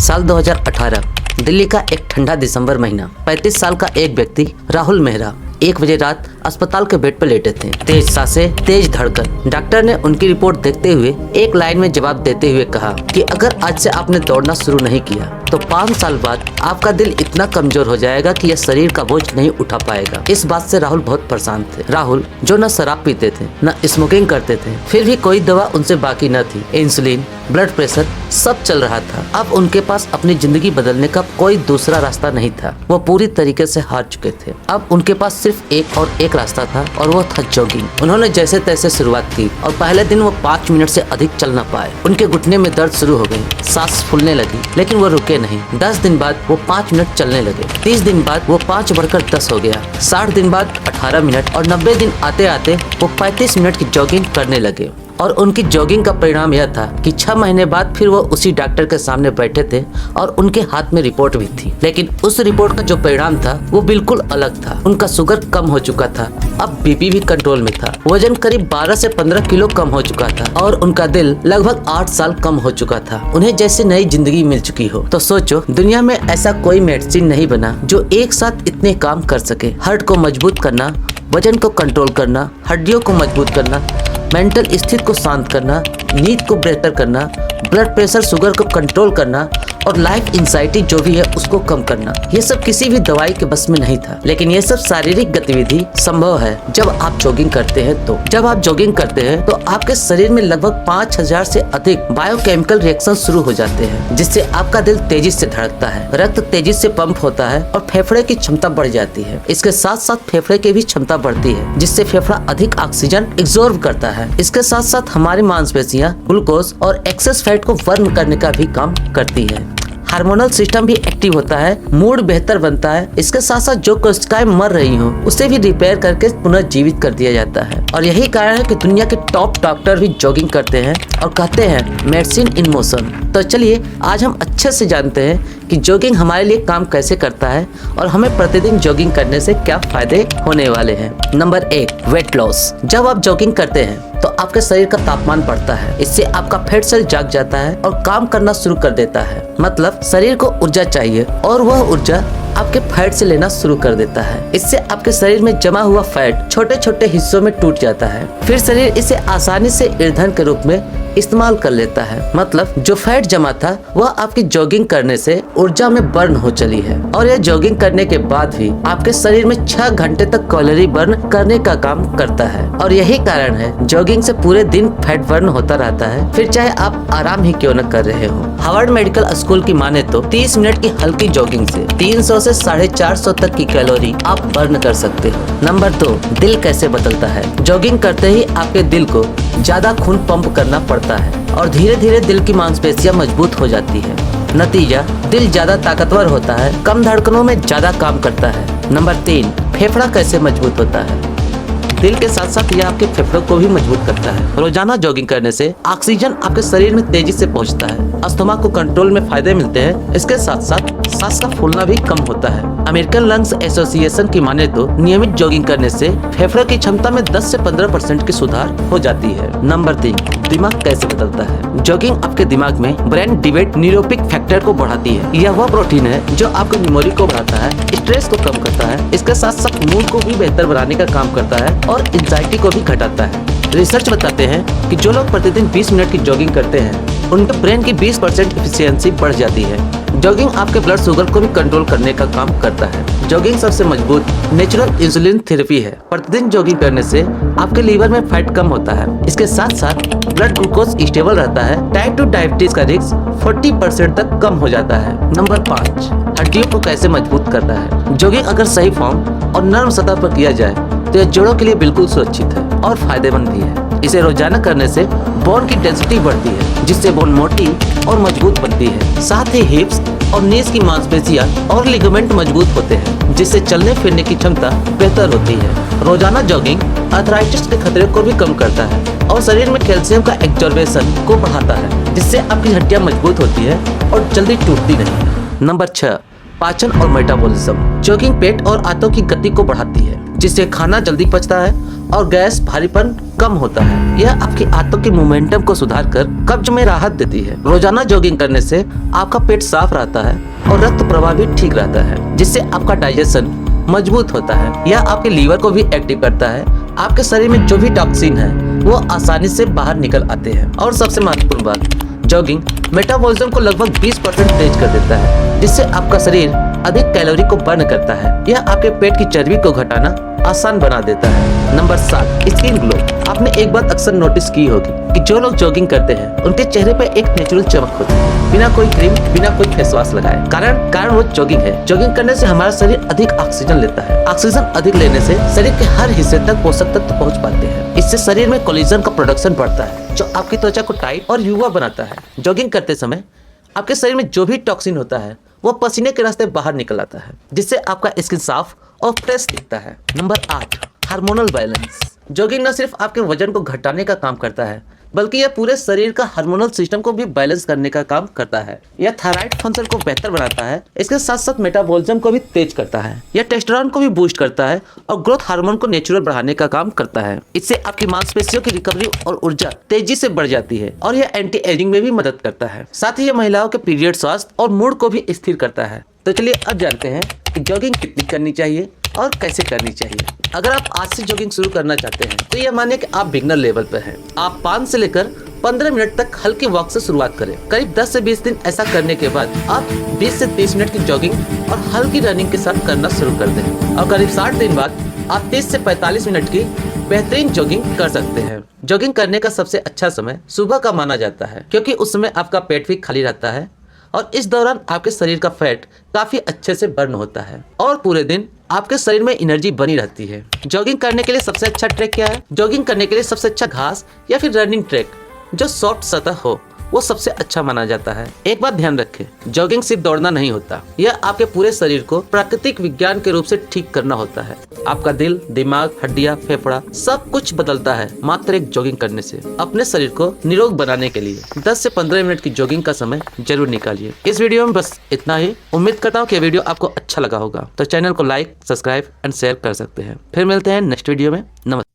साल 2018 दिल्ली का एक ठंडा दिसंबर महीना। 35 साल का एक व्यक्ति राहुल मेहरा 1 बजे रात अस्पताल के बेड पर लेटे थे। तेज सांसें, तेज धड़कन। डॉक्टर ने उनकी रिपोर्ट देखते हुए एक लाइन में जवाब देते हुए कहा कि अगर आज से आपने दौड़ना शुरू नहीं किया तो 5 साल बाद आपका दिल इतना कमजोर हो जाएगा कि यह शरीर का बोझ नहीं उठा पाएगा। इस बात से राहुल बहुत परेशान थे। राहुल जो न शराब पीते थे न स्मोकिंग करते थे, फिर भी कोई दवा उनसे बाकी न थी। इंसुलिन, ब्लड प्रेशर सब चल रहा था। अब उनके पास अपनी जिंदगी बदलने का कोई दूसरा रास्ता नहीं था। वो पूरी तरीके से हार चुके थे। अब उनके पास सिर्फ एक रास्ता था और वो था जॉगिंग। उन्होंने जैसे तैसे शुरुआत की और पहले दिन वो 5 मिनट से अधिक चल न पाए। उनके घुटने में दर्द शुरू हो गई, सांस फूलने लगी, लेकिन वो रुके नहीं। 10 दिन बाद वो 5 मिनट चलने लगे। 30 दिन बाद वो 5 बढ़कर 10 हो गया। 60 दिन बाद 18 मिनट और 90 दिन आते आते वो 35 मिनट की जॉगिंग करने लगे। और उनकी जॉगिंग का परिणाम यह था कि 6 महीने बाद फिर वो उसी डॉक्टर के सामने बैठे थे और उनके हाथ में रिपोर्ट भी थी। लेकिन उस रिपोर्ट का जो परिणाम था वो बिल्कुल अलग था। उनका शुगर कम हो चुका था, अब बीपी भी कंट्रोल में था। वजन करीब 12 से 15 किलो कम हो चुका था और उनका दिल लगभग 8 साल कम हो चुका था। उन्हें जैसे नई जिंदगी मिल चुकी हो। तो सोचो, दुनिया में ऐसा कोई मेडिसिन नहीं बना जो एक साथ इतने काम कर सके। हार्ट को मजबूत करना, वजन को कंट्रोल करना, हड्डियों को मजबूत करना, मेंटल स्थिति को शांत करना, नींद को बेहतर करना, ब्लड प्रेशर, शुगर को कंट्रोल करना और लाइफ एंजाइटी जो भी है उसको कम करना। ये सब किसी भी दवाई के बस में नहीं था। लेकिन ये सब शारीरिक गतिविधि संभव है जब आप जॉगिंग करते हैं। तो जब आप जॉगिंग करते हैं तो आपके शरीर में लगभग 5000 से अधिक बायोकेमिकल रिएक्शन शुरू हो जाते हैं, जिससे आपका दिल तेजी से धड़कता है, रक्त तेजी से पंप होता है और फेफड़े की क्षमता बढ़ जाती है। इसके साथ साथ फेफड़े की भी क्षमता बढ़ती है, जिससे फेफड़ा अधिक ऑक्सीजन एब्जॉर्ब करता है। इसके साथ साथ हमारी मांसपेशियां ग्लूकोज और एक्सेस फैट को बर्न करने का भी काम करती है। हार्मोनल सिस्टम भी एक्टिव होता है, मूड बेहतर बनता है। इसके साथ साथ जो कोशिकाएं मर रही हो उसे भी रिपेयर करके पुनर्जीवित कर दिया जाता है। और यही कारण है कि दुनिया के टॉप डॉक्टर भी जॉगिंग करते हैं और कहते हैं मेडिसिन इन मोशन। तो चलिए आज हम अच्छे से जानते हैं कि जॉगिंग हमारे लिए काम कैसे करता है और हमें प्रतिदिन जॉगिंग करने से क्या फायदे होने वाले हैं। Number 1, weight loss. जब आप जॉगिंग करते हैं तो आपके शरीर का तापमान बढ़ता है। इससे आपका फैट सेल जाग जाता है और काम करना शुरू कर देता है। मतलब शरीर को ऊर्जा चाहिए और वह ऊर्जा आपके फैट से लेना शुरू कर देता है। इससे आपके शरीर में जमा हुआ फैट छोटे छोटे हिस्सों में टूट जाता है। फिर शरीर इसे आसानी से ईंधन के रूप में इस्तेमाल कर लेता है। मतलब जो फैट जमा था वह आपकी जॉगिंग करने से ऊर्जा में बर्न हो चली है। और यह जॉगिंग करने के बाद भी आपके शरीर में 6 घंटे तक कैलोरी बर्न करने का काम करता है। और यही कारण है जॉगिंग से पूरे दिन फैट बर्न होता रहता है, फिर चाहे आप आराम ही क्यों न कर रहे हो। हार्वर्ड मेडिकल स्कूल की माने तो 30 मिनट की हल्की जॉगिंग से 300 से 450 तक की कैलोरी आप बर्न कर सकते हो। नंबर 2, दिल कैसे बदलता है। जॉगिंग करते ही आपके दिल को ज्यादा खून पंप करना पड़ता है और धीरे धीरे दिल की मांसपेशियां मजबूत हो जाती है। नतीजा, दिल ज्यादा ताकतवर होता है, कम धड़कनों में ज्यादा काम करता है। नंबर 3, फेफड़ा कैसे मजबूत होता है। दिल के साथ साथ यह आपके फेफड़ों को भी मजबूत करता है। रोजाना जॉगिंग करने से ऑक्सीजन आपके शरीर में तेजी से पहुंचता है, अस्थमा को कंट्रोल में फायदे मिलते हैं। इसके साथ साथ सांस का फूलना भी कम होता है। अमेरिकन लंग्स एसोसिएशन की माने तो नियमित जॉगिंग करने से फेफड़ों की क्षमता में 10 से 15% की सुधार हो जाती है। नंबर 3, दिमाग कैसे बदलता है। जॉगिंग आपके दिमाग में ब्रेन डिवेट न्यूरोपिक फैक्टर को बढ़ाती है। यह वह प्रोटीन है जो आपकी मेमोरी को बढ़ाता है, स्ट्रेस को कम करता है। इसके साथ साथ मूड को भी बेहतर बनाने का काम करता है और एंजाइटी को भी घटाता है। रिसर्च बताते हैं कि जो लोग प्रतिदिन 20 मिनट की जॉगिंग करते हैं उनके ब्रेन की 20% एफिशिएंसी बढ़ जाती है। जॉगिंग आपके ब्लड शुगर को भी कंट्रोल करने का काम करता है। जॉगिंग सबसे मजबूत नेचुरल इंसुलिन थेरेपी है। प्रतिदिन जॉगिंग करने से आपके लीवर में फैट कम होता है। इसके साथ साथ ब्लड ग्लूकोज स्टेबल रहता है। टाइप 2 डायबिटीज का रिस्क 40% तक कम हो जाता है। नंबर 5, हड्डियों को कैसे मजबूत करता है। जॉगिंग अगर सही फॉर्म और नर्म सतह पर किया जाए तो यह जोड़ों के लिए बिल्कुल सुरक्षित है और फायदेमंद भी है। इसे रोजाना करने से बोन की डेंसिटी बढ़ती है, जिससे बोन मोटी और मजबूत बनती है। साथ ही हिप्स और नीज की मांसपेशियां और लिगामेंट मजबूत होते हैं, जिससे चलने फिरने की क्षमता बेहतर होती है। रोजाना जॉगिंग आर्थराइटिस के खतरे को भी कम करता है और शरीर में कैल्शियम का एब्जॉर्बेशन को बढ़ाता है, जिससे आपकी हड्डियां मजबूत होती है और जल्दी टूटती नहीं। नंबर 6, पाचन और मेटाबॉलिज्म। जॉगिंग पेट और आंतों की गति को बढ़ाती है, जिससे खाना जल्दी पचता है और गैस भारीपन कम होता है। यह आपकी आंतों की मोमेंटम को सुधार कर कब्ज में राहत देती है। रोजाना जॉगिंग करने से आपका पेट साफ रहता है और रक्त प्रवाह भी ठीक रहता है, जिससे आपका डाइजेशन मजबूत होता है। यह आपके लीवर को भी एक्टिव करता है। आपके शरीर में जो भी टॉक्सिन है वो आसानी से बाहर निकल आते हैं। और सबसे महत्वपूर्ण बात, जॉगिंग मेटाबॉलिज्म को लगभग 20% तेज कर देता है, जिससे आपका शरीर अधिक कैलोरी को बर्न करता है। यह आपके पेट की चर्बी को घटाना आसान बना देता है। Number 7, skin glow. आपने एक बात अक्सर नोटिस की होगी कि जो लोग जॉगिंग करते हैं उनके चेहरे पे एक नेचुरल चमक होती है, बिना कोई क्रीम, बिना कोई फेस वॉश लगाए। कारण वो जॉगिंग है। जॉगिंग करने से हमारा शरीर अधिक ऑक्सीजन लेता है। ऑक्सीजन अधिक लेने से शरीर के हर हिस्से तक पोषक तत्व पहुंच पाते हैं। इससे शरीर में कोलेजन का प्रोडक्शन बढ़ता है, जो आपकी त्वचा को टाइट और युवा बनाता है। जॉगिंग करते समय आपके शरीर में जो भी टॉक्सिन होता है वो पसीने के रास्ते बाहर निकल आता है, जिससे आपका स्किन साफ और फ्रेश दिखता है। Number 8, hormonal balance. जॉगिंग न सिर्फ आपके वजन को घटाने का काम करता है, बल्कि यह पूरे शरीर का हार्मोनल सिस्टम को भी बैलेंस करने का काम करता है। यह थायराइड फंक्शन को बेहतर बनाता है। इसके साथ साथ मेटाबॉलिज्म को भी तेज करता है। यह टेस्टोस्टेरोन को भी बूस्ट करता है और ग्रोथ हार्मोन को नेचुरल बढ़ाने का काम करता है। इससे आपकी मांसपेशियों की रिकवरी और ऊर्जा तेजी से बढ़ जाती है और यह एंटी एजिंग में भी मदद करता है। साथ ही यह महिलाओं के पीरियड स्वास्थ्य और मूड को भी स्थिर करता है। तो चलिए अब जानते हैं कि जॉगिंग कितनी करनी चाहिए और कैसे करनी चाहिए। अगर आप आज से जॉगिंग शुरू करना चाहते हैं तो यह मानिए कि आप बिगनर लेवल पर हैं। आप 5 से लेकर 15 मिनट तक हल्की वॉक से शुरुआत करें। करीब 10 से 20 दिन ऐसा करने के बाद आप 20 से 30 मिनट की जॉगिंग और हल्की रनिंग के साथ करना शुरू कर दें और करीब 60 दिन बाद आप 30 से 45 मिनट की बेहतरीन जॉगिंग कर सकते हैं। जॉगिंग करने का सबसे अच्छा समय सुबह का माना जाता है, क्योंकि उस समय आपका पेट भी खाली रहता है और इस दौरान आपके शरीर का फैट काफी अच्छे से बर्न होता है और पूरे दिन आपके शरीर में एनर्जी बनी रहती है। जॉगिंग करने के लिए सबसे अच्छा ट्रैक क्या है? जॉगिंग करने के लिए सबसे अच्छा घास या फिर रनिंग ट्रैक जो सॉफ्ट सतह हो वो सबसे अच्छा माना जाता है। एक बात ध्यान रखें, जॉगिंग सिर्फ दौड़ना नहीं होता, यह आपके पूरे शरीर को प्राकृतिक विज्ञान के रूप से ठीक करना होता है। आपका दिल, दिमाग, हड्डियां, फेफड़ा सब कुछ बदलता है मात्र एक जॉगिंग करने से। अपने शरीर को निरोग बनाने के लिए 10 से 15 मिनट की जॉगिंग का समय जरूर निकालिए। इस वीडियो में बस इतना ही। उम्मीद करता हूँ कि वीडियो आपको अच्छा लगा होगा। तो चैनल को लाइक, सब्सक्राइब एंड शेयर कर सकते हैं। फिर मिलते हैं नेक्स्ट वीडियो में। नमस्कार।